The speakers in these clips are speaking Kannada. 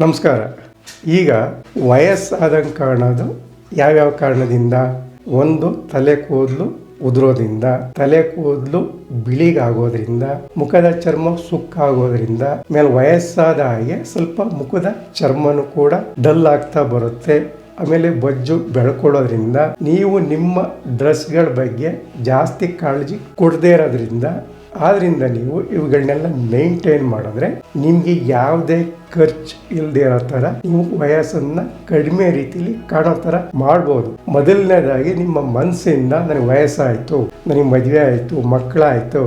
ನಮಸ್ಕಾರ. ಈಗ ವಯಸ್ಸಾದಂಗೆ ಕಾಣೋದು ಯಾವ್ಯಾವ ಕಾರಣದಿಂದ? ಒಂದು, ತಲೆ ಕೂದಲು ಉದುರೋದ್ರಿಂದ, ತಲೆ ಕೂದಲು ಬಿಳಿಗಾಗೋದ್ರಿಂದ, ಮುಖದ ಚರ್ಮ ಸುಕ್ಕಾಗೋದ್ರಿಂದ, ಆಮೇಲೆ ವಯಸ್ಸಾದ ಹಾಗೆ ಸ್ವಲ್ಪ ಮುಖದ ಚರ್ಮನೂ ಕೂಡ ಡಲ್ ಆಗ್ತಾ ಬರುತ್ತೆ. ಆಮೇಲೆ ಬೊಜ್ಜು ಬೆಳ್ಕೊಳ್ಳೋದ್ರಿಂದ, ನೀವು ನಿಮ್ಮ ಡ್ರೆಸ್ಗಳ ಬಗ್ಗೆ ಜಾಸ್ತಿ ಕಾಳಜಿ ಕೊಡದೇ ಇರೋದ್ರಿಂದ, ಆದ್ರಿಂದ ನೀವು ಇವುಗಳನ್ನೆಲ್ಲ ಮೇಂಟೈನ್ ಮಾಡಿದ್ರೆ ನಿಮಗೆ ಯಾವುದೇ ಖರ್ಚು ಇಲ್ಲದೆ ಇರೋ ಥರ ನೀವು ವಯಸ್ಸನ್ನ ಕಡಿಮೆ ರೀತಿಯಲ್ಲಿ ಕಾಣೋ ಥರ ಮಾಡ್ಬೋದು. ಮೊದಲನೇದಾಗಿ ನಿಮ್ಮ ಮನಸ್ಸಿಂದ ನನಗೆ ವಯಸ್ಸಾಯಿತು, ನನಗೆ ಮದುವೆ ಆಯಿತು, ಮಕ್ಕಳಾಯಿತು,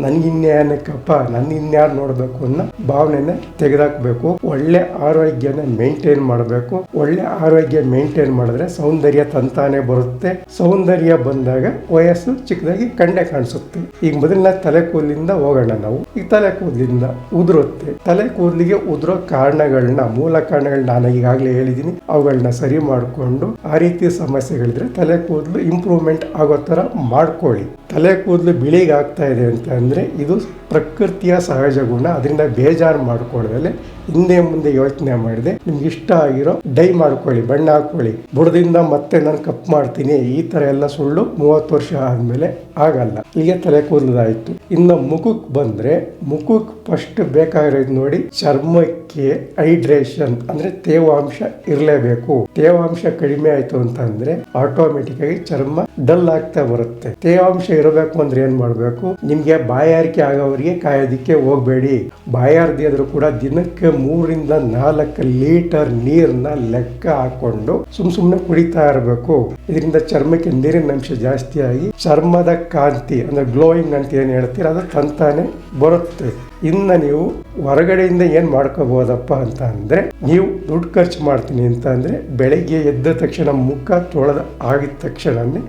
ನನಗಿನ್ಯಾನಕ್ಕಪ್ಪ, ನನ್ನ ಇನ್ಯಾರು ನೋಡಬೇಕು ಅನ್ನೋ ಭಾವನೆನ ತೆಗೆದಾಕಬೇಕು. ಒಳ್ಳೆ ಆರೋಗ್ಯನ ಮೇಂಟೈನ್ ಮಾಡಬೇಕು. ಒಳ್ಳೆ ಆರೋಗ್ಯ ಮೇಂಟೈನ್ ಮಾಡಿದ್ರೆ ಸೌಂದರ್ಯ ತಂತಾನೆ ಬರುತ್ತೆ. ಸೌಂದರ್ಯ ಬಂದಾಗ ವಯಸ್ಸು ಚಿಕ್ಕದಾಗಿ ಕಂಡೇ ಕಾಣಿಸುತ್ತೆ. ಈಗ ಮೊದಲನೇ ತಲೆ ಕೂದಲಿಂದ ಹೋಗೋಣ ನಾವು. ಈಗ ತಲೆ ಕೂದಲಿಂದ ಉದುರುತ್ತೆ. ತಲೆ ಕೂದಲಿಗೆ ಉದುರೋ ಕಾರಣಗಳನ್ನ, ಮೂಲ ಕಾರಣಗಳನ್ನ ನಾನು ಈಗಾಗಲೇ ಹೇಳಿದ್ದೀನಿ. ಅವುಗಳನ್ನ ಸರಿ ಮಾಡಿಕೊಂಡು ಆ ರೀತಿ ಸಮಸ್ಯೆಗಳಿದ್ರೆ ತಲೆ ಕೂದಲು ಇಂಪ್ರೂವ್ಮೆಂಟ್ ಆಗೋ ಥರ ಮಾಡ್ಕೊಳ್ಳಿ. ತಲೆ ಕೂದಲು ಬಿಳಿಗಾಗ್ತಾ ಇದೆ ಅಂತ ಅಂದರೆ ಇದು ಪ್ರಕೃತಿಯ ಸಹಜ ಗುಣ. ಅದರಿಂದ ಬೇಜಾರು ಮಾಡ್ಕೊಳ್ಳೋದಲ್ಲೇ ಹಿಂದೆ ಮುಂದೆ ಯೋಚನೆ ಮಾಡಿದೆ ನಿಮ್ಗೆ ಇಷ್ಟ ಆಗಿರೋ ಡೈ ಮಾಡ್ಕೊಳ್ಳಿ, ಬಣ್ಣ ಹಾಕೊಳ್ಳಿ. ಬುಡದಿಂದ ಮತ್ತೆ ನಾನು ಕಪ್ ಮಾಡ್ತೀನಿ, ಈ ಥರ ಎಲ್ಲ ಸುಳ್ಳು 30 ವರ್ಷ ಆದಮೇಲೆ ಆಗಲ್ಲ. ಇಲ್ಲಿಗೆ ತಲೆ ಕೂದಲಾಯಿತು. ಇನ್ನು ಮುಖಕ್ಕೆ ಬಂದರೆ, ಮುಖಕ್ಕೆ ಫಸ್ಟ್ ಬೇಕಾಗಿರೋದು ನೋಡಿ, ಚರ್ಮಕ್ಕೆ ಹೈಡ್ರೇಷನ್ ಅಂದರೆ ತೇವಾಂಶ ಇರಲೇಬೇಕು. ತೇವಾಂಶ ಕಡಿಮೆ ಆಯಿತು ಅಂತಂದರೆ ಆಟೋಮೆಟಿಕ್ ಆಗಿ ಚರ್ಮ ಡಲ್ ಆಗ್ತಾ ಬರುತ್ತೆ. ತೇವಾಂಶ ಇರಬೇಕು ಅಂದ್ರೆ ಏನು ಮಾಡಬೇಕು? ನಿಮಗೆ ಬಾಯಾರಿಕೆ ಆಗೋವರಿಗೆ ಕಾಯೋದಕ್ಕೆ ಹೋಗಬೇಡಿ. ಬಾಯಾರದಿ ಆದರೂ ಕೂಡ ದಿನಕ್ಕೆ 3 ರಿಂದ 4 ಲೀಟರ್ ನೀರನ್ನ ಲೆಕ್ಕ ಹಾಕೊಂಡು ಸುಮ್ಮನೆ ಕುಡಿತಾ ಇರಬೇಕು. ಇದರಿಂದ ಚರ್ಮಕ್ಕೆ ನೀರಿನ ಅಂಶ ಜಾಸ್ತಿ ಆಗಿ ಚರ್ಮದ ಕಾಂತಿ ಅಂದ್ರೆ ಗ್ಲೋಯಿಂಗ್ ಅಂತ ಏನು ಹೇಳ್ತೀರ ಅದು ತಂತಾನೆ ಬರುತ್ತೆ. ಇನ್ನು ನೀವು ಹೊರಗಡೆಯಿಂದ ಏನು ಮಾಡ್ಕೋಬಹುದಪ್ಪ ಅಂತ ಅಂದರೆ, ನೀವು ದುಡ್ಡು ಖರ್ಚು ಮಾಡ್ತೀನಿ ಅಂತ ಅಂದರೆ ಬೆಳಗ್ಗೆ ಎದ್ದ ತಕ್ಷಣ ಮುಖ ತೊಳೆದ ಆಗಿದ ತಕ್ಷಣನೇ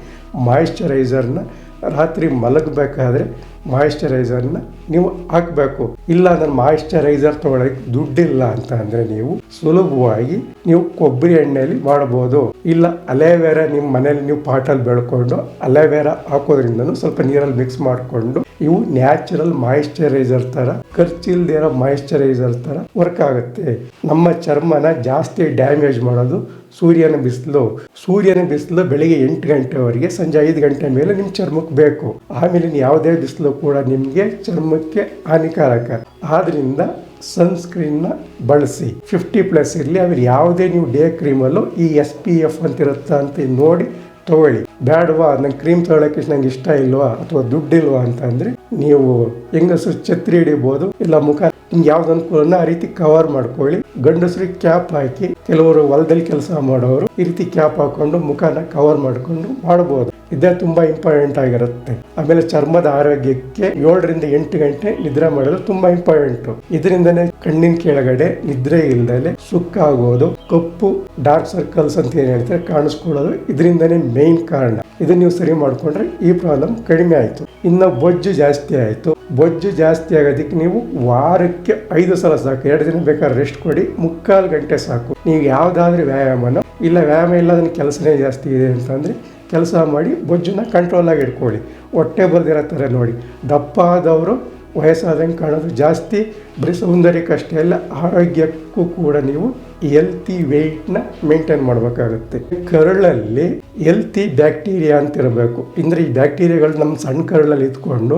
ಮಾಯಿಶ್ಚರೈಸರ್ನ ರಾತ್ರಿ ಮಲಗಬೇಕಾದ್ರೆ ಮಾಯಿಶ್ಚರೈಸರ್ನ ನೀವು ಹಾಕಬೇಕು. ಇಲ್ಲ ನಾನು ಮಾಯಿಶ್ಚರೈಸರ್ ತೊಗೊಳಕ್ಕೆ ದುಡ್ಡಿಲ್ಲ ಅಂತ ಅಂದರೆ ನೀವು ಸುಲಭವಾಗಿ ನೀವು ಕೊಬ್ಬರಿ ಎಣ್ಣೆಯಲ್ಲಿ ಮಾಡ್ಬೋದು. ಇಲ್ಲ ಅಲೆವೇರಾ ನಿಮ್ಮ ಮನೇಲಿ ನೀವು ಪಾಟಲ್ಲಿ ಬೆಳ್ಕೊಂಡು ಅಲೆವೇರಾ ಹಾಕೋದ್ರಿಂದನೂ ಸ್ವಲ್ಪ ನೀರಲ್ಲಿ ಮಿಕ್ಸ್ ಮಾಡಿಕೊಂಡು, ಇವು ನ್ಯಾಚುರಲ್ ಮಾಯಿಶ್ಚರೈಸರ್ ಥರ, ಖರ್ಚಿಲ್ದೇ ಇರೋ ಮಾಯಿಶ್ಚರೈಸರ್ ಥರ ವರ್ಕ್ ಆಗುತ್ತೆ. ನಮ್ಮ ಚರ್ಮನ ಜಾಸ್ತಿ ಡ್ಯಾಮೇಜ್ ಮಾಡೋದು ಸೂರ್ಯನ ಬಿಸಿಲು. ಸೂರ್ಯನ ಬಿಸಿಲು ಬೆಳಿಗ್ಗೆ 8 ಗಂಟೆವರೆಗೆ, ಸಂಜೆ 5 ಗಂಟೆ ಮೇಲೆ ನಿಮ್ಮ ಚರ್ಮಕ್ಕೆ ಬೇಕು. ಆಮೇಲೆ ಯಾವುದೇ ಬಿಸಿಲು ಕೂಡ ನಿಮಗೆ ಚರ್ಮಕ್ಕೆ ಹಾನಿಕಾರಕ. ಆದ್ರಿಂದ ಸನ್ಸ್ಕ್ರೀನ್ನ ಬಳಸಿ. 50+ ಇರಲಿ. ಆಮೇಲೆ ಯಾವುದೇ ನೀವು ಡೇ ಕ್ರೀಮಲ್ಲೂ ಈ SPF ಅಂತಿರುತ್ತಾ ಅಂತ ನೋಡಿ ತಗೊಳ್ಳಿ. ಬೇಡವಾ, ನಂಗೆ ಕ್ರೀಮ್ ತೊಗೊಳಕ್ಕೆ ನಂಗೆ ಇಷ್ಟ ಇಲ್ವಾ ಅಥವಾ ದುಡ್ಡಿಲ್ವಾ ಅಂತ ಅಂದರೆ ನೀವು ಹೆಂಗಸರು ಛತ್ರಿ ಹಿಡಿಬೋದು, ಇಲ್ಲ ಮುಖ ನಿಮ್ಗೆ ಯಾವ್ದು ಅನುಕೂಲನ ಆ ರೀತಿ ಕವರ್ ಮಾಡ್ಕೊಳ್ಳಿ. ಗಂಡಸರಿಗೆ ಕ್ಯಾಪ್ ಹಾಕಿ, ಕೆಲವರು ಹೊಲದಲ್ಲಿ ಕೆಲಸ ಮಾಡೋರು ಈ ರೀತಿ ಕ್ಯಾಪ್ ಹಾಕೊಂಡು ಮುಖನ ಕವರ್ ಮಾಡ್ಕೊಂಡು ಮಾಡ್ಬೋದು. ಇದೇ ತುಂಬಾ ಇಂಪಾರ್ಟೆಂಟ್ ಆಗಿರುತ್ತೆ. ಆಮೇಲೆ ಚರ್ಮದ ಆರೋಗ್ಯಕ್ಕೆ 7 ರಿಂದ 8 ಗಂಟೆ ನಿದ್ರೆ ಮಾಡೋದು ತುಂಬಾ ಇಂಪಾರ್ಟೆಂಟ್. ಇದರಿಂದನೇ ಕಣ್ಣಿನ ಕೆಳಗಡೆ ನಿದ್ರೆ ಇಲ್ದಲೆ ಸುಕ್ಕಾಗೋದು, ಕಪ್ಪು ಡಾರ್ಕ್ ಸರ್ಕಲ್ಸ್ ಅಂತ ಏನ್ ಹೇಳ್ತಾರೆ ಕಾಣಿಸ್ಕೊಳ್ಳೋದು ಇದರಿಂದನೇ ಮೇನ್ ಕಾರಣ. ಇದನ್ನ ನೀವು ಸರಿ ಮಾಡ್ಕೊಂಡ್ರೆ ಈ ಪ್ರಾಬ್ಲಮ್ ಕಡಿಮೆ ಆಯ್ತು. ಇನ್ನು ಬೊಜ್ಜು ಜಾಸ್ತಿ ಆಯ್ತು. ಬೊಜ್ಜು ಜಾಸ್ತಿ ಆಗೋದಕ್ಕೆ ನೀವು ವಾರಕ್ಕೆ 5 ಸಲ ಸಾಕು. 2 ದಿನ ಬೇಕಾದ್ರೆ ರೆಸ್ಟ್ ಕೊಡಿ, 3/4 ಗಂಟೆ ಸಾಕು. ನೀವು ಯಾವುದಾದ್ರೂ ವ್ಯಾಯಾಮನೋ, ಇಲ್ಲ ವ್ಯಾಯಾಮ ಇಲ್ಲ ಅದನ್ನ ಕೆಲಸನೇ ಜಾಸ್ತಿ ಇದೆ ಅಂತಂದರೆ ಕೆಲಸ ಮಾಡಿ ಬೊಜ್ಜನ್ನ ಕಂಟ್ರೋಲ್ ಆಗಿ ಇಟ್ಕೊಳ್ಳಿ. ಹೊಟ್ಟೆ ಬರ್ದಿರೋ ಥರ ನೋಡಿ. ದಪ್ಪ ಆದವರು ವಯಸ್ಸಾದಂಗೆ ಕಾಣೋದು ಜಾಸ್ತಿ. ಬರೀ ಸೌಂದರ್ಯಕ್ಕಷ್ಟೇ ಅಲ್ಲ, ಆರೋಗ್ಯಕ್ಕೂ ಕೂಡ ನೀವು ಹೆಲ್ತಿ ವೆಯ್ಟ್ನ ಮೇಂಟೈನ್ ಮಾಡಬೇಕಾಗುತ್ತೆ. ಕರಳಲ್ಲಿ ಹೆಲ್ತಿ ಬ್ಯಾಕ್ಟೀರಿಯಾ ಅಂತಿರಬೇಕು. ಅಂದರೆ ಈ ಬ್ಯಾಕ್ಟೀರಿಯಾಗಳು ನಮ್ಮ ಸಣ್ಣ ಕರಳಲ್ಲಿ ಇದ್ಕೊಂಡು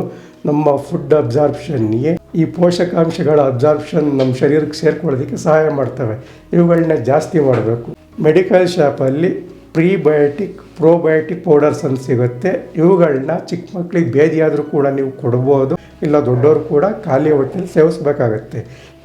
ನಮ್ಮ ಫುಡ್ ಅಬ್ಸಾರ್ಪ್ಷನ್ಗೆ, ಈ ಪೋಷಕಾಂಶಗಳ ಅಬ್ಸಾರ್ಪ್ಷನ್ ನಮ್ಮ ಶರೀರಕ್ಕೆ ಸೇರ್ಕೊಳ್ಳೋದಕ್ಕೆ ಸಹಾಯ ಮಾಡ್ತವೆ. ಇವುಗಳನ್ನ ಜಾಸ್ತಿ ಮಾಡಬೇಕು. ಮೆಡಿಕಲ್ ಶಾಪಲ್ಲಿ ಪ್ರೀಬಯೋಟಿಕ್, ಪ್ರೋಬಯೋಟಿಕ್ ಪೌಡರ್ಸ್ ಅಂತ ಸಿಗುತ್ತೆ. ಇವುಗಳನ್ನ ಚಿಕ್ಕ ಮಕ್ಕಳಿಗೆ ಬೇದಿಯಾದರೂ ಕೂಡ ನೀವು ಕೊಡ್ಬೋದು. ಇಲ್ಲ ದೊಡ್ಡವರು ಕೂಡ ಖಾಲಿ ಹೊಟ್ಟೆಲಿ ಸೇವಿಸ್ಬೇಕಾಗತ್ತೆ.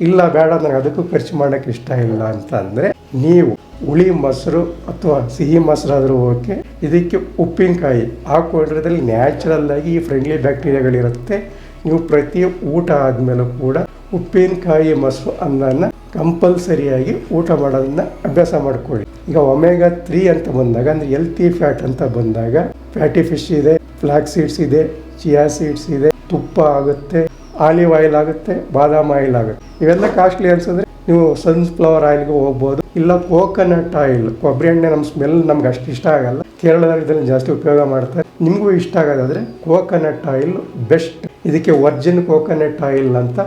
ಇಲ್ಲ ಬೇಡ ನನಗೆ ಅದಕ್ಕೂ ಖರ್ಚು ಮಾಡೋಕ್ಕೆ ಇಷ್ಟ ಇಲ್ಲ ಅಂತ ಅಂದರೆ ನೀವು ಹುಳಿ ಮೊಸರು ಅಥವಾ ಸಿಹಿ ಮೊಸರಾದರೂ ಓಕೆ, ಇದಕ್ಕೆ ಉಪ್ಪಿನಕಾಯಿ ಹಾಕೊಂಡಿರೋದ್ರಲ್ಲಿ ನ್ಯಾಚುರಲ್ ಆಗಿ ಈ ಫ್ರೆಂಡ್ಲಿ ಬ್ಯಾಕ್ಟೀರಿಯಾಗಳಿರುತ್ತೆ. ನೀವು ಪ್ರತಿ ಊಟ ಆದಮೇಲೂ ಕೂಡ ಉಪ್ಪಿನಕಾಯಿ ಮೊಸರು ಅನ್ನನ ಕಂಪಲ್ಸರಿಯಾಗಿ ಊಟ ಮಾಡೋದನ್ನ ಅಭ್ಯಾಸ ಮಾಡ್ಕೊಳ್ಳಿ. ಈಗ ಒಮೆಗಾ 3 ಅಂತ ಬಂದಾಗ, ಅಂದರೆ ಹೆಲ್ತಿ ಫ್ಯಾಟ್ ಅಂತ ಬಂದಾಗ, ಫ್ಯಾಟಿ ಫಿಶ್ ಇದೆ, ಫ್ಲಾಕ್ ಸೀಡ್ಸ್ ಇದೆ, ಚಿಯಾ ಸೀಡ್ಸ್ ಇದೆ, ತುಪ್ಪ ಆಗುತ್ತೆ, ಆಲಿವ್ ಆಯಿಲ್ ಆಗುತ್ತೆ, ಬಾದಾಮ್ ಆಯಿಲ್ ಆಗುತ್ತೆ. ಇವೆಲ್ಲ ಕಾಸ್ಟ್ಲಿ ಅನ್ಸಿದ್ರೆ ನೀವು ಸನ್ಫ್ಲವರ್ ಆಯಿಲ್ಗೆ ಹೋಗ್ಬೋದು. ಇಲ್ಲ ಕೋಕೋನಟ್ ಆಯಿಲ್, ಕೊಬ್ಬರಿ ಎಣ್ಣೆ ನಮ್ಮ ಸ್ಮೆಲ್ ನಮ್ಗೆ ಅಷ್ಟು ಇಷ್ಟ ಆಗಲ್ಲ. ಕೇರಳದಲ್ಲಿ ಇದನ್ನು ಜಾಸ್ತಿ ಉಪಯೋಗ ಮಾಡ್ತಾರೆ. ನಿಮಗೂ ಇಷ್ಟ ಆಗೋದಾದರೆ ಕೋಕೋನಟ್ ಆಯಿಲ್ ಬೆಸ್ಟ್. ಇದಕ್ಕೆ ವರ್ಜಿನ್ ಕೋಕೋನಟ್ ಆಯಿಲ್ ಅಂತ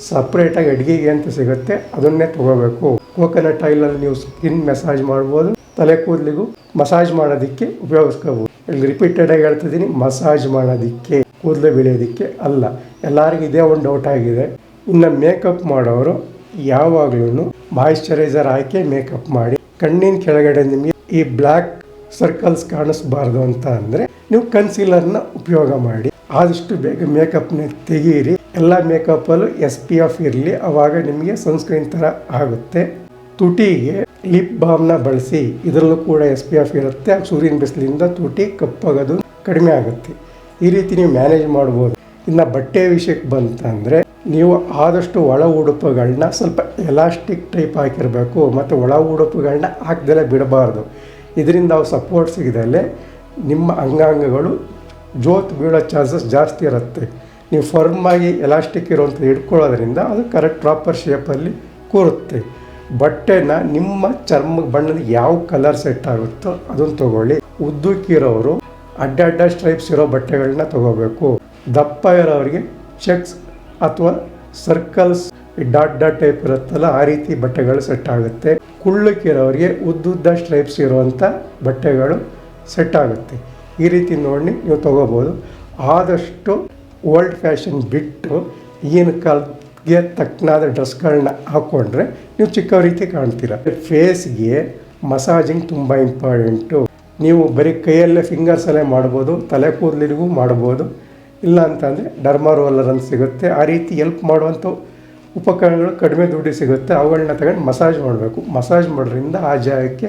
ಸಪ್ರೇಟಾಗಿ ಅಡುಗೆಗೆ ಅಂತ ಸಿಗುತ್ತೆ, ಅದನ್ನೇ ತಗೋಬೇಕು. ಕೋಕೋನಟ್ ಆಯಿಲಲ್ಲಿ ನೀವು ಸ್ಕಿನ್ ಮಸಾಜ್ ಮಾಡ್ಬೋದು, ತಲೆ ಕೂದಲಿಗೂ ಮಸಾಜ್ ಮಾಡೋದಕ್ಕೆ ಉಪಯೋಗಿಸ್ಕೋಬೋದು. ಇಲ್ಲಿ ರಿಪೀಟೆಡಾಗಿ ಹೇಳ್ತಿದ್ದೀನಿ, ಮಸಾಜ್ ಮಾಡೋದಕ್ಕೆ, ಕೂದಲು ಬೆಳೆಯೋದಕ್ಕೆ ಅಲ್ಲ. ಎಲ್ಲರಿಗೂ ಇದೇ ಒಂದು ಡೌಟ್ ಆಗಿದೆ. ಇನ್ನು ಮೇಕಪ್ ಮಾಡೋರು ಯಾವಾಗಲೂ ಮಾಯಿಶ್ಚರೈಸರ್ ಹಾಕಿ ಮೇಕಪ್ ಮಾಡಿ. ಕಣ್ಣಿನ ಕೆಳಗಡೆ ನಿಮಗೆ ಈ ಬ್ಲ್ಯಾಕ್ ಸರ್ಕಲ್ಸ್ ಕಾಣಿಸ್ಬಾರ್ದು ಅಂತ ಅಂದರೆ ನೀವು ಕನ್ಸೀಲರ್ನ ಉಪಯೋಗ ಮಾಡಿ. ಆದಷ್ಟು ಬೇಗ ಮೇಕಪ್ನ ತೆಗೀರಿ. ಎಲ್ಲ ಮೇಕಪ್ಪಲ್ಲೂ SPF ಇರಲಿ, ಆವಾಗ ನಿಮಗೆ ಸನ್ಸ್ಕ್ರೀನ್ ಥರ ಆಗುತ್ತೆ. ತುಟಿಗೆ ಲಿಪ್ ಬಾಮ್ನ ಬಳಸಿ, ಇದರಲ್ಲೂ ಕೂಡ SPF ಇರುತ್ತೆ. ಸೂರ್ಯನ ಬಿಸಿಲಿಂದ ತುಟಿ ಕಪ್ಪಾಗೋದು ಕಡಿಮೆ ಆಗುತ್ತೆ. ಈ ರೀತಿ ನೀವು ಮ್ಯಾನೇಜ್ ಮಾಡ್ಬೋದು. ಇನ್ನು ಬಟ್ಟೆ ವಿಷಯಕ್ಕೆ ಬಂತಂದರೆ ನೀವು ಆದಷ್ಟು ಒಳ ಉಡುಪುಗಳನ್ನ ಸ್ವಲ್ಪ ಎಲಾಸ್ಟಿಕ್ ಟೈಪ್ ಹಾಕಿರಬೇಕು, ಮತ್ತು ಒಳ ಉಡುಪುಗಳನ್ನ ಹಾಕ್ದಲೇ ಬಿಡಬಾರ್ದು. ಇದರಿಂದ ಅವು ಸಪೋರ್ಟ್ ಸಿಗದಲ್ಲೇ ನಿಮ್ಮ ಅಂಗಾಂಗಗಳು ಜೋತ್ ಬೀಳೋ ಚಾನ್ಸಸ್ ಜಾಸ್ತಿ ಇರುತ್ತೆ. ನೀವು ಫರ್ಮಾಗಿ ಎಲಾಸ್ಟಿಕ್ ಇರೋವಂಥದ್ದು ಹಿಡ್ಕೊಳ್ಳೋದ್ರಿಂದ ಅದು ಕರೆಕ್ಟ್ ಪ್ರಾಪರ್ ಶೇಪಲ್ಲಿ ಕೂರುತ್ತೆ. ಬಟ್ಟೆನ ನಿಮ್ಮ ಚರ್ಮ ಬಣ್ಣದ ಯಾವ ಕಲರ್ ಸೆಟ್ ಆಗುತ್ತೋ ಅದನ್ನು ತೊಗೊಳ್ಳಿ. ಉದ್ದಕ್ಕಿರೋರು ಅಡ್ಡ ಸ್ಟ್ರೈಪ್ಸ್ ಇರೋ ಬಟ್ಟೆಗಳನ್ನ ತೊಗೋಬೇಕು. ದಪ್ಪ ಇರೋರಿಗೆ ಚೆಕ್ಸ್ ಅಥವಾ ಸರ್ಕಲ್ಸ್ ಡಾಟ್ ಟೈಪ್ ಇರುತ್ತಲ್ಲ, ಆ ರೀತಿ ಬಟ್ಟೆಗಳು ಸೆಟ್ ಆಗುತ್ತೆ. ಕುಳ್ಳಕ್ಕಿರೋರಿಗೆ ಉದ್ದುದ್ದ ಸ್ಟ್ರೈಪ್ಸ್ ಇರುವಂಥ ಬಟ್ಟೆಗಳು ಸೆಟ್ ಆಗುತ್ತೆ. ಈ ರೀತಿ ನೋಡಿ ನೀವು ತೊಗೋಬೋದು. ಆದಷ್ಟು ಓಲ್ಡ್ ಫ್ಯಾಷನ್ ಬಿಟ್ಟು ಈಗಿನ ಕಾಲಕ್ಕೆ ತಕ್ಕನಾದ ಡ್ರೆಸ್ಗಳನ್ನ ಹಾಕ್ಕೊಂಡ್ರೆ ನೀವು ಚಿಕ್ಕ ರೀತಿ ಕಾಣ್ತೀರ. ಫೇಸ್ಗೆ ಮಸಾಜಿಂಗ್ ತುಂಬ ಇಂಪಾರ್ಟೆಂಟು. ನೀವು ಬರೀ ಕೈಯಲ್ಲೇ ಫಿಂಗರ್ಸಲ್ಲೇ ಮಾಡ್ಬೋದು, ತಲೆ ಕೂದಲಿಗೂ ಮಾಡ್ಬೋದು. ಇಲ್ಲ ಅಂತಂದರೆ ಡರ್ಮಾ ರೋಲರ್ ಅಂತ ಸಿಗುತ್ತೆ. ಆ ರೀತಿ ಹೆಲ್ಪ್ ಮಾಡುವಂಥ ಉಪಕರಣಗಳು ಕಡಿಮೆ ದುಡ್ಡು ಸಿಗುತ್ತೆ. ಅವುಗಳನ್ನ ತಗೊಂಡು ಮಸಾಜ್ ಮಾಡಬೇಕು. ಮಸಾಜ್ ಮಾಡೋದ್ರಿಂದ ಆ ಜಾಗಕ್ಕೆ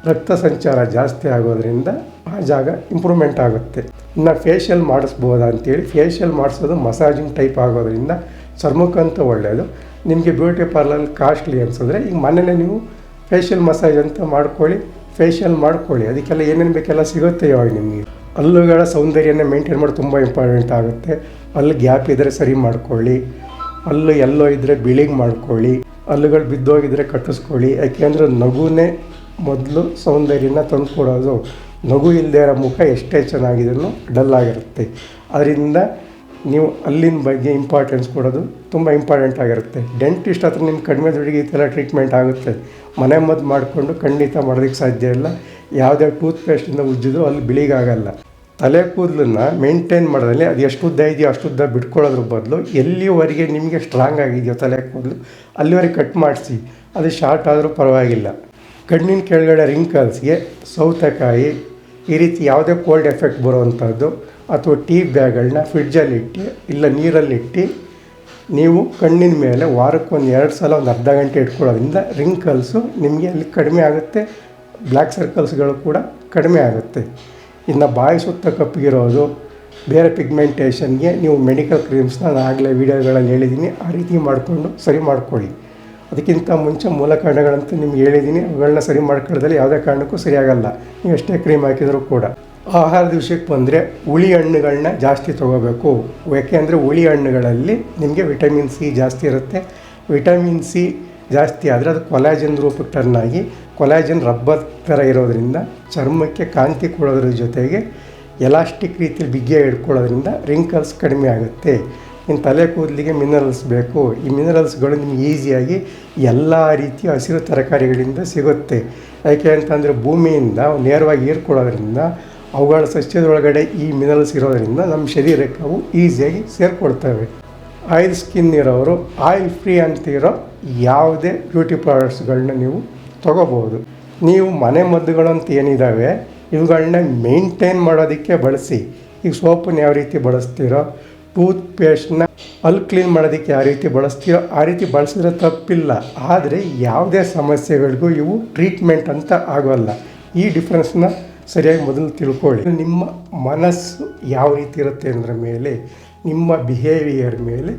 ರಕ್ತ ಸಂಚಾರ ಜಾಸ್ತಿ ಆಗೋದ್ರಿಂದ ಆ ಜಾಗ ಇಂಪ್ರೂವ್ಮೆಂಟ್ ಆಗುತ್ತೆ. ಇನ್ನು ಫೇಶಿಯಲ್ ಮಾಡಿಸ್ಬೋದಾ ಅಂತೇಳಿ, ಫೇಶಿಯಲ್ ಮಾಡಿಸೋದು ಮಸಾಜಿಂಗ್ ಟೈಪ್ ಆಗೋದ್ರಿಂದ ಚರ್ಮಕ್ಕಂತ ಒಳ್ಳೆಯದು. ನಿಮಗೆ ಬ್ಯೂಟಿ ಪಾರ್ಲರ್ ಕಾಸ್ಟ್ಲಿ ಅನಿಸಿದ್ರೆ ಈಗ ಮನೇಲೆ ನೀವು ಫೇಶಿಯಲ್ ಮಸಾಜ್ ಅಂತ ಫೇಶಿಯಲ್ ಮಾಡ್ಕೊಳ್ಳಿ. ಅದಕ್ಕೆಲ್ಲ ಏನೇನು ಬೇಕೆಲ್ಲ ಸಿಗುತ್ತೆ ಇವಾಗ ನಿಮಗೆ. ಹಲ್ಲುಗಳ ಸೌಂದರ್ಯನ ಮೇಂಟೈನ್ ಮಾಡೋದು ತುಂಬ ಇಂಪಾರ್ಟೆಂಟ್ ಆಗುತ್ತೆ. ಹಲ್ಲು ಗ್ಯಾಪ್ ಇದ್ದರೆ ಸರಿ ಮಾಡ್ಕೊಳ್ಳಿ, ಹಲ್ಲು ಎಲ್ಲೋ ಇದ್ದರೆ ಬಿಳಿಗೆ ಮಾಡ್ಕೊಳ್ಳಿ, ಹಲ್ಲುಗಳು ಬಿದ್ದೋಗಿದ್ರೆ ಕಟ್ಟಿಸ್ಕೊಳ್ಳಿ. ಯಾಕೆಂದರೆ ನಗುನೇ ಮೊದಲು ಸೌಂದರ್ಯನ ತಂದುಕೊಡೋದು. ನಗು ಇಲ್ಲದೆ ಇರೋ ಮುಖ ಎಷ್ಟೇ ಚೆನ್ನಾಗಿದ್ರೂ ಡಲ್ ಆಗಿರುತ್ತೆ. ಅದರಿಂದ ನೀವು ಅಲ್ಲಿನ ಬಗ್ಗೆ ಇಂಪಾರ್ಟೆನ್ಸ್ ಕೊಡೋದು ತುಂಬ ಇಂಪಾರ್ಟೆಂಟ್ ಆಗಿರುತ್ತೆ. ಡೆಂಟಿಸ್ಟ್ ಹತ್ರ ನಿಮ್ಗೆ ಕಡಿಮೆ ದುಡ್ಡಿಗೆ ಈ ಥರ ಟ್ರೀಟ್ಮೆಂಟ್ ಆಗುತ್ತೆ. ಮನೆ ಮದ್ದು ಮಾಡಿಕೊಂಡು ಖಂಡಿತ ಮಾಡೋದಕ್ಕೆ ಸಾಧ್ಯ ಇಲ್ಲ. ಯಾವುದೇ ಟೂತ್ ಪೇಸ್ಟಿಂದ ಉಜ್ಜಿದ್ರು ಅಲ್ಲಿ ಬಿಳಿಗಾಗಲ್ಲ. ತಲೆ ಕೂದಲನ್ನು ಮೇಂಟೈನ್ ಮಾಡೋದ್ರಲ್ಲಿ ಅದು ಎಷ್ಟು ಉದ್ದ ಇದೆಯೋ ಅಷ್ಟು ಉದ್ದ ಬಿಟ್ಕೊಳ್ಳೋದ್ರ ಬದಲು ಎಲ್ಲಿವರೆಗೆ ನಿಮಗೆ ಸ್ಟ್ರಾಂಗ್ ಆಗಿದೆಯೋ ತಲೆ ಕೂದಲು ಅಲ್ಲಿವರೆಗೆ ಕಟ್ ಮಾಡಿಸಿ. ಅದು ಶಾರ್ಟ್ ಆದರೂ ಪರವಾಗಿಲ್ಲ. ಕಣ್ಣಿನ ಕೆಳಗಡೆ ರಿಂಕಲ್ಸ್ಗೆ ಸೌತೆಕಾಯಿ ಈ ರೀತಿ ಯಾವುದೇ ಕೋಲ್ಡ್ ಎಫೆಕ್ಟ್ ಬರುವಂಥದ್ದು ಅಥವಾ ಟೀ ಬ್ಯಾಗ್ಗಳನ್ನ ಫ್ರಿಡ್ಜಲ್ಲಿಟ್ಟು ಇಲ್ಲ ನೀರಲ್ಲಿಟ್ಟು ನೀವು ಕಣ್ಣಿನ ಮೇಲೆ ವಾರಕ್ಕೊಂದು 2 ಸಲ ಒಂದು ಅರ್ಧ ಗಂಟೆ ಇಟ್ಕೊಳ್ಳೋದ್ರಿಂದ ರಿಂಕಲ್ಸು ನಿಮಗೆ ಅಲ್ಲಿ ಕಡಿಮೆ ಆಗುತ್ತೆ. ಬ್ಲ್ಯಾಕ್ ಸರ್ಕಲ್ಸ್ಗಳು ಕೂಡ ಕಡಿಮೆ ಆಗುತ್ತೆ. ಇನ್ನು ಬಾಯಿ ಸುತ್ತ ಕಪ್ಪಗಿರೋದು, ಬೇರೆ ಪಿಗ್ಮೆಂಟೇಷನ್ಗೆ ನೀವು ಮೆಡಿಕಲ್ ಕ್ರೀಮ್ಸ್ನ ನಾನು ಆಗಲೇ ವೀಡಿಯೋಗಳಲ್ಲಿ ಹೇಳಿದ್ದೀನಿ. ಆ ರೀತಿ ಮಾಡಿಕೊಂಡು ಸರಿ ಮಾಡ್ಕೊಳ್ಳಿ. ಅದಕ್ಕಿಂತ ಮುಂಚೆ ಮೂಲ ಕಾರಣಗಳಂತ ನಿಮ್ಗೆ ಹೇಳಿದ್ದೀನಿ. ಅವುಗಳನ್ನ ಸರಿ ಮಾಡ್ಕೊಳ್ಳೋದ್ರಲ್ಲಿ ಯಾವುದೇ ಕಾರಣಕ್ಕೂ ಸರಿಯಾಗಲ್ಲ, ನೀವು ಎಷ್ಟೇ ಕ್ರೀಮ್ ಹಾಕಿದರೂ ಕೂಡ. ಆಹಾರದ ವಿಷಯಕ್ಕೆ ಬಂದರೆ ಹುಳಿ ಹಣ್ಣುಗಳನ್ನ ಜಾಸ್ತಿ ತೊಗೋಬೇಕು. ಯಾಕೆಂದರೆ ಹುಳಿ ಹಣ್ಣುಗಳಲ್ಲಿ ನಿಮಗೆ ವಿಟಮಿನ್ ಸಿ ಜಾಸ್ತಿ ಇರುತ್ತೆ. ವಿಟಮಿನ್ ಸಿ ಜಾಸ್ತಿ ಆದರೆ ಅದು ಕೊಲಾಜನ್ ರೂಪಕ್ಕೆ ಟರ್ನ್ ಆಗಿ ಕೊಲಾಜನ್ ರಬ್ಬರ್ ಥರ ಇರೋದರಿಂದ ಚರ್ಮಕ್ಕೆ ಕಾಂತಿ ಕೊಡೋದ್ರ ಜೊತೆಗೆ ಎಲಾಸ್ಟಿಕ್ ರೀತಿಯಲ್ಲಿ ಬಿಗ್ಗೆ ಹಿಡ್ಕೊಳ್ಳೋದ್ರಿಂದ ರಿಂಕಲ್ಸ್ ಕಡಿಮೆ ಆಗುತ್ತೆ. ಇನ್ನು ತಲೆ ಕೂದಲಿಗೆ ಮಿನರಲ್ಸ್ ಬೇಕು. ಈ ಮಿನರಲ್ಸ್ಗಳು ನಿಮ್ಗೆ ಈಸಿಯಾಗಿ ಎಲ್ಲ ರೀತಿಯ ಹಸಿರು ತರಕಾರಿಗಳಿಂದ ಸಿಗುತ್ತೆ. ಯಾಕೆ ಅಂತಂದರೆ ಭೂಮಿಯಿಂದ ನೇರವಾಗಿ ಹೀರ್ಕೊಳ್ಳೋದ್ರಿಂದ ಅವುಗಳ ಸಸ್ಯದೊಳಗಡೆ ಈ ಮಿನರಲ್ಸ್ ಇರೋದರಿಂದ ನಮ್ಮ ಶರೀರಕ್ಕೆ ಅವು ಈಸಿಯಾಗಿ ಸೇರಿಕೊಳ್ತವೆ. ಆಯಿಲ್ ಸ್ಕಿನ್ ಇರೋರು ಆಯಿಲ್ ಫ್ರೀ ಅಂತಿರೋ ಯಾವುದೇ ಬ್ಯೂಟಿ ಪ್ರಾಡಕ್ಟ್ಸ್ಗಳನ್ನ ನೀವು ತೊಗೋಬೋದು. ನೀವು ಮನೆ ಮದ್ದುಗಳಂತ ಏನಿದ್ದಾವೆ ಇವುಗಳನ್ನ ಮೇಂಟೈನ್ ಮಾಡೋದಕ್ಕೆ ಬಳಸಿ. ಈಗ ಸೋಪನ್ನು ಯಾವ ರೀತಿ ಬಳಸ್ತೀರೋ, ಟೂತ್ ಪೇಸ್ಟ್ನ ಹಲ್ಲು ಕ್ಲೀನ್ ಮಾಡೋದಕ್ಕೆ ಯಾವ ರೀತಿ ಬಳಸ್ತೀರೋ ಆ ರೀತಿ ಬಳಸಿದ್ರೆ ತಪ್ಪಿಲ್ಲ. ಆದರೆ ಯಾವುದೇ ಸಮಸ್ಯೆಗಳಿಗೂ ಇವು ಟ್ರೀಟ್ಮೆಂಟ್ ಅಂತ ಆಗೋಲ್ಲ. ಈ ಡಿಫ್ರೆನ್ಸ್ನ ಸರಿಯಾಗಿ ಮೊದಲು ತಿಳ್ಕೊಳ್ಳಿ. ನಿಮ್ಮ ಮನಸ್ಸು ಯಾವ ರೀತಿ ಇರುತ್ತೆ ಅನ್ನೋದ್ರ ಮೇಲೆ, ನಿಮ್ಮ ಬಿಹೇವಿಯರ್ ಮೇಲೆ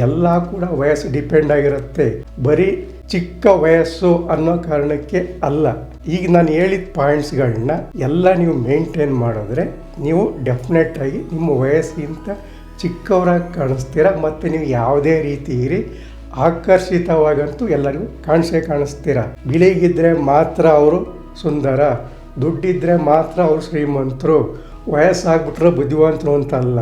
ಎಲ್ಲ ಕೂಡ ವಯಸ್ಸು ಡಿಪೆಂಡ್ ಆಗಿರುತ್ತೆ. ಬರೀ ಚಿಕ್ಕ ವಯಸ್ಸು ಅನ್ನೋ ಕಾರಣಕ್ಕೆ ಅಲ್ಲ. ಈಗ ನಾನು ಹೇಳಿದ ಪಾಯಿಂಟ್ಸ್ಗಳನ್ನ ಎಲ್ಲ ನೀವು ಮೇಂಟೈನ್ ಮಾಡಿದ್ರೆ ನೀವು ಡೆಫಿನೆಟಾಗಿ ನಿಮ್ಮ ವಯಸ್ಸಿಗಿಂತ ಚಿಕ್ಕವರಾಗಿ ಕಾಣಿಸ್ತೀರ. ಮತ್ತು ನೀವು ಯಾವುದೇ ರೀತಿ ಇರಿ ಆಕರ್ಷಿತವಾಗಂತೂ ಎಲ್ಲರಿಗೂ ಕಾಣಿಸ್ತೀರ. ಬಿಳಿಗಿದ್ರೆ ಮಾತ್ರ ಅವರು ಸುಂದರ, ದುಡ್ಡಿದ್ರೆ ಮಾತ್ರ ಅವರು ಶ್ರೀಮಂತರು, ವಯಸ್ಸಾಗ್ಬಿಟ್ರೆ ಬುದ್ಧಿವಂತರು ಅಂತ ಅಲ್ಲ.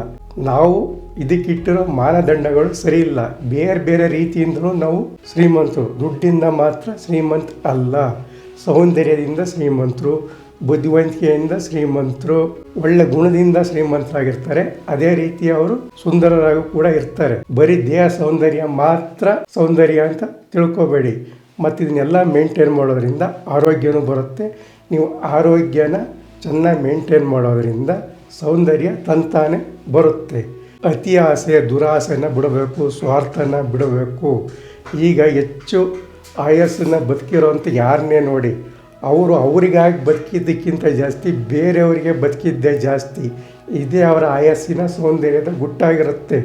ನಾವು ಇದಕ್ಕಿಟ್ಟಿರೋ ಮಾನದಂಡಗಳು ಸರಿ ಇಲ್ಲ. ಬೇರೆ ಬೇರೆ ರೀತಿಯಿಂದಲೂ ನಾವು ಶ್ರೀಮಂತರು. ದುಡ್ಡಿಂದ ಮಾತ್ರ ಶ್ರೀಮಂತ ಅಲ್ಲ, ಸೌಂದರ್ಯದಿಂದ ಶ್ರೀಮಂತರು, ಬುದ್ಧಿವಂತಿಕೆಯಿಂದ ಶ್ರೀಮಂತರು, ಒಳ್ಳೆ ಗುಣದಿಂದ ಶ್ರೀಮಂತರಾಗಿರ್ತಾರೆ. ಅದೇ ರೀತಿ ಅವರು ಸುಂದರರಾಗೂ ಕೂಡ ಇರ್ತಾರೆ. ಬರೀ ದೇಹ ಸೌಂದರ್ಯ ಮಾತ್ರ ಸೌಂದರ್ಯ ಅಂತ ತಿಳ್ಕೊಬೇಡಿ. ಮತ್ತು ಇದನ್ನೆಲ್ಲ ಮೇಂಟೈನ್ ಮಾಡೋದ್ರಿಂದ ಆರೋಗ್ಯನೂ ಬರುತ್ತೆ. ನೀವು ಆರೋಗ್ಯನ ಚೆನ್ನಾಗಿ ಮೇಂಟೈನ್ ಮಾಡೋದ್ರಿಂದ ಸೌಂದರ್ಯ ತಂತಾನೆ ಬರುತ್ತೆ. ಅತಿ ಆಸೆ ದುರಾಸೆನ ಬಿಡಬೇಕು, ಸ್ವಾರ್ಥನ ಬಿಡಬೇಕು. ಈಗ ಹೆಚ್ಚು ಆಯಸ್ಸನ್ನು ಬದುಕಿರೋಂಥ ಯಾರನ್ನೇ ನೋಡಿ, ಅವರು ಅವರಿಗಾಗಿ ಬದುಕಿದ್ದಕ್ಕಿಂತ ಜಾಸ್ತಿ ಬೇರೆಯವರಿಗೆ ಬದುಕಿದ್ದೇ ಜಾಸ್ತಿ. ಇದೇ ಅವರ ಆಯಸ್ಸಿನ ಸೌಂದರ್ಯದ ಗುಟ್ಟಾಗಿರುತ್ತೆ.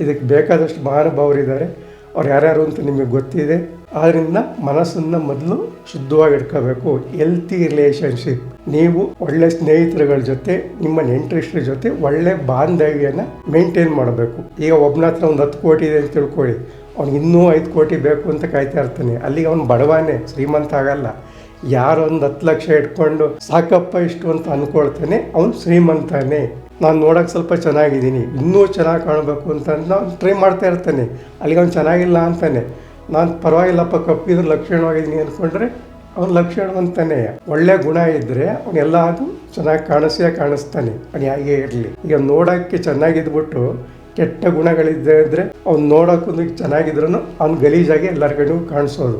ಇದಕ್ಕೆ ಬೇಕಾದಷ್ಟು ಮಹಾನುಭಾವರಿದ್ದಾರೆ, ಅವ್ರು ಯಾರ್ಯಾರು ಅಂತ ನಿಮಗೆ ಗೊತ್ತಿದೆ. ಆದ್ದರಿಂದ ಮನಸ್ಸನ್ನು ಮೊದಲು ಶುದ್ಧವಾಗಿ ಇಟ್ಕೋಬೇಕು. ಹೆಲ್ತಿ ರಿಲೇಷನ್ಶಿಪ್, ನೀವು ಒಳ್ಳೆ ಸ್ನೇಹಿತರುಗಳ ಜೊತೆ, ನಿಮ್ಮ ನೆಂಟರಿಷ್ಟರ ಜೊತೆ ಒಳ್ಳೆ ಬಾಂಧವ್ಯನ ಮೇಂಟೈನ್ ಮಾಡಬೇಕು. ಈಗ ಒಬ್ಬನ ಹತ್ರ ಒಂದು 10 ಕೋಟಿ ಇದೆ ಅಂತ ತಿಳ್ಕೊಳ್ಳಿ, ಅವ್ನಿಗೆ ಇನ್ನೂ 5 ಕೋಟಿ ಬೇಕು ಅಂತ ಕಾಯ್ತಾ ಇರ್ತಾನೆ. ಅಲ್ಲಿಗೆ ಅವ್ನು ಬಡವಾನೇ, ಶ್ರೀಮಂತ ಆಗಲ್ಲ. ಯಾರೊಂದು 10 ಲಕ್ಷ ಇಟ್ಕೊಂಡು ಸಾಕಪ್ಪ ಇಷ್ಟು ಅಂತ ಅಂದ್ಕೊಳ್ತಾನೆ, ಅವನು ಶ್ರೀಮಂತನೇ. ನಾನು ನೋಡೋಕೆ ಸ್ವಲ್ಪ ಚೆನ್ನಾಗಿದ್ದೀನಿ, ಇನ್ನೂ ಚೆನ್ನಾಗಿ ಕಾಣಬೇಕು ಅಂತ ಅವ್ನು ಟ್ರೈ ಮಾಡ್ತಾ ಇರ್ತಾನೆ. ಅಲ್ಲಿಗೆ ಅವ್ನು ಚೆನ್ನಾಗಿಲ್ಲ ಅಂತಾನೆ. ನಾನು ಪರವಾಗಿಲ್ಲಪ್ಪ ಕಪ್ಪಿದ್ರೆ ಲಕ್ಷಣವಾಗಿದ್ದೀನಿ ಅಂದ್ಕೊಂಡ್ರೆ ಅವ್ನು ಲಕ್ಷಣವಂತಾನೆ. ಒಳ್ಳೆ ಗುಣ ಇದ್ದರೆ ಅವನೆಲ್ಲ ಅದು ಚೆನ್ನಾಗಿ ಕಾಣಿಸ್ತಾನೆ. ಅವ್ನು ಹೇಗೆ ಇರಲಿ. ಈಗ ನೋಡೋಕ್ಕೆ ಚೆನ್ನಾಗಿದ್ಬಿಟ್ಟು ಕೆಟ್ಟ ಗುಣಗಳಿದ್ದರೆ ಅವ್ನು ನೋಡೋಕ್ಕೂ ಚೆನ್ನಾಗಿದ್ರೂ ಅವ್ನು ಗಲೀಜಾಗಿ ಎಲ್ಲರ ಕಡೆಗೂ ಕಾಣಿಸೋದು.